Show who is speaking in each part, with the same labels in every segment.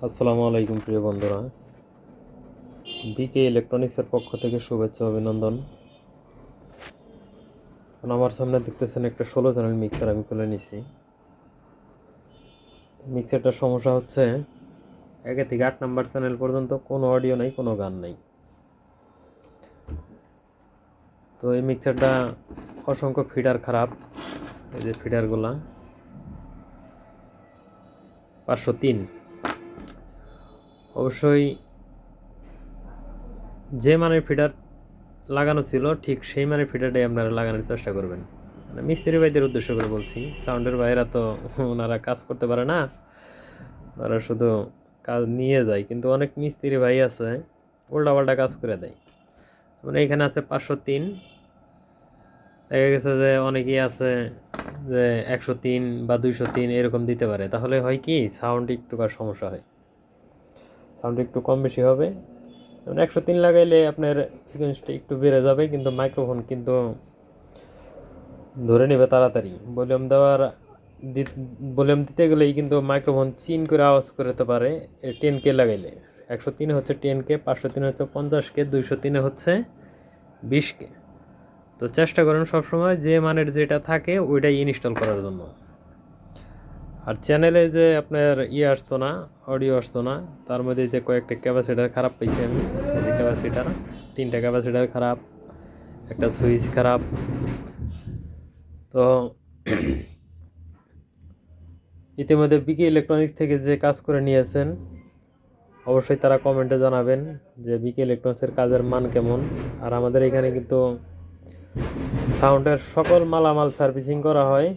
Speaker 1: আসসালামু আলাইকুম প্রিয় বন্ধুরা, বিকে ইলেকট্রনিক্সের পক্ষ থেকে শুভেচ্ছা অভিনন্দন। আমার সামনে দেখতেছেন একটা 16 চ্যানেল মিক্সার আমি খুলে নিছি। মিক্সারটার সমস্যা হচ্ছে 1 থেকে 8 নাম্বার চ্যানেল পর্যন্ত কোনো অডিও নাই, কোনো গান নাই। তো এই মিক্সারটা অসংখ্য ফিডার খারাপ। এই যে ফিডারগুলা 503, অবশ্যই যে মানের ফিডার লাগানো ছিল ঠিক সেই মানের ফিডারটাই আপনারা লাগানোর চেষ্টা করবেন। মানে মিস্ত্রি ভাইদের উদ্দেশ্য করে বলছি, সাউন্ডের ভাইরা তো ওনারা কাজ করতে পারে না, ওনারা শুধু কাজ নিয়ে যায়। কিন্তু অনেক মিস্ত্রি ভাই আছে উল্টাপাল্টা কাজ করে দেয়। মানে এখানে আছে 503, দেখা গেছে যে অনেকেই আছে যে 103 বা 203 এরকম দিতে পারে। তাহলে হয় কি, সাউন্ড একটু সমস্যা হয়, সাউন্ড একটু কম বেশি হবে। 103 লাগাইলে আপনার ফ্রিকোয়েন্সিটা একটু বেড়ে যাবে, কিন্তু মাইক্রোফোন কিন্তু ধরে নেবে তাড়াতাড়ি। ভলিউম দিতে গেলেই কিন্তু মাইক্রোফোন চিন করে আওয়াজ করতে পারে 10K লাগাইলে। 103 হচ্ছে 10K, 503 হচ্ছে 50K, 203 হচ্ছে 20K। তো চেষ্টা করেন সবসময় যে মানের যেটা থাকে ওইটাই ইনস্টল করার জন্য। আর চ্যানেলে যে আপনার আসতো না, অডিও আসতো না, তার মধ্যে যে কয়েকটা ক্যাপাসিটার খারাপ পেয়েছি আমি। এই যে ক্যাপাসিটার, 3টা ক্যাপাসিটার খারাপ, একটা সুইচ খারাপ। তো ইতিমধ্যে বিকে ইলেকট্রনিক্স থেকে যে কাজ করে নিয়েছেন অবশ্যই তারা কমেন্টে জানাবেন যে বিকে ইলেকট্রনিক্সের কাজের মান কেমন। আর আমাদের এখানে কিন্তু সাউন্ডের সকল মালামাল সার্ভিসিং করা হয়,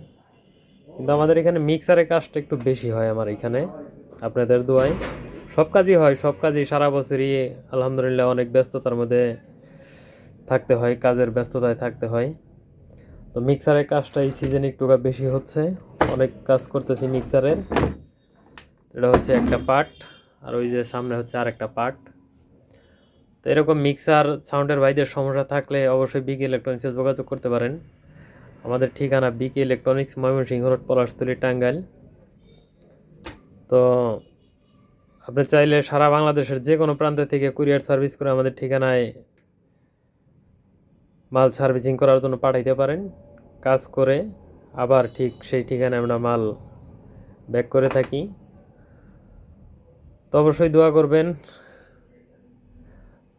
Speaker 1: কিন্তু আমাদের এখানে মিক্সারের কাজটা একটু বেশি হয়। আমার এখানে আপনাদের দোয়ায় সব কাজই হয়, সব কাজই সারা বছরই আলহামদুলিল্লাহ অনেক ব্যস্ততার মধ্যে থাকতে হয়, কাজের ব্যস্ততায় থাকতে হয়। তো মিক্সারের কাজটা এই সিজনে একটু বেশি হচ্ছে, অনেক কাজ করতেছি মিক্সারের। এটা হচ্ছে একটা পার্ট, আর ওই যে সামনে হচ্ছে আর একটা পার্ট। তো এরকম মিক্সার সাউন্ডের ভাইদের সমস্যা থাকলে অবশ্যই বিকে ইলেকট্রনিক্সে যোগাযোগ করতে পারেন। আমাদের ঠিকানা বিকে ইলেকট্রনিক্স, ময়মনসিংহ রোড, পলাশতলী, টাঙ্গাইল। তো আপনি চাইলে সারা বাংলাদেশের যে কোনো প্রান্ত থেকে কুরিয়ার সার্ভিস করে আমাদের ঠিকানায় মাল সার্ভিসিং করার জন্য পাঠাইতে পারেন। কাজ করে আবার ঠিক সেই ঠিকানায় আমরা মাল ব্যাক করে থাকি। তো অবশ্যই দোয়া করবেন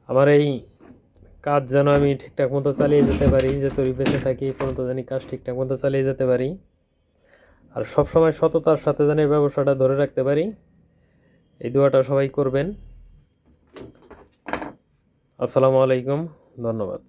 Speaker 1: আমার এই কাজ যেন আমি ঠিকঠাক মতো চালিয়ে যেতে পারি, যে তৈরি বেঁচে থাকি এই পর্যন্ত জানি কাজ ঠিকঠাক মতো চালিয়ে যেতে পারি, আর সবসময় সততার সাথে যেন এই ব্যবসাটা ধরে রাখতে পারি। এই দোয়াটা সবাই করবেন। আসসালামু আলাইকুম, ধন্যবাদ।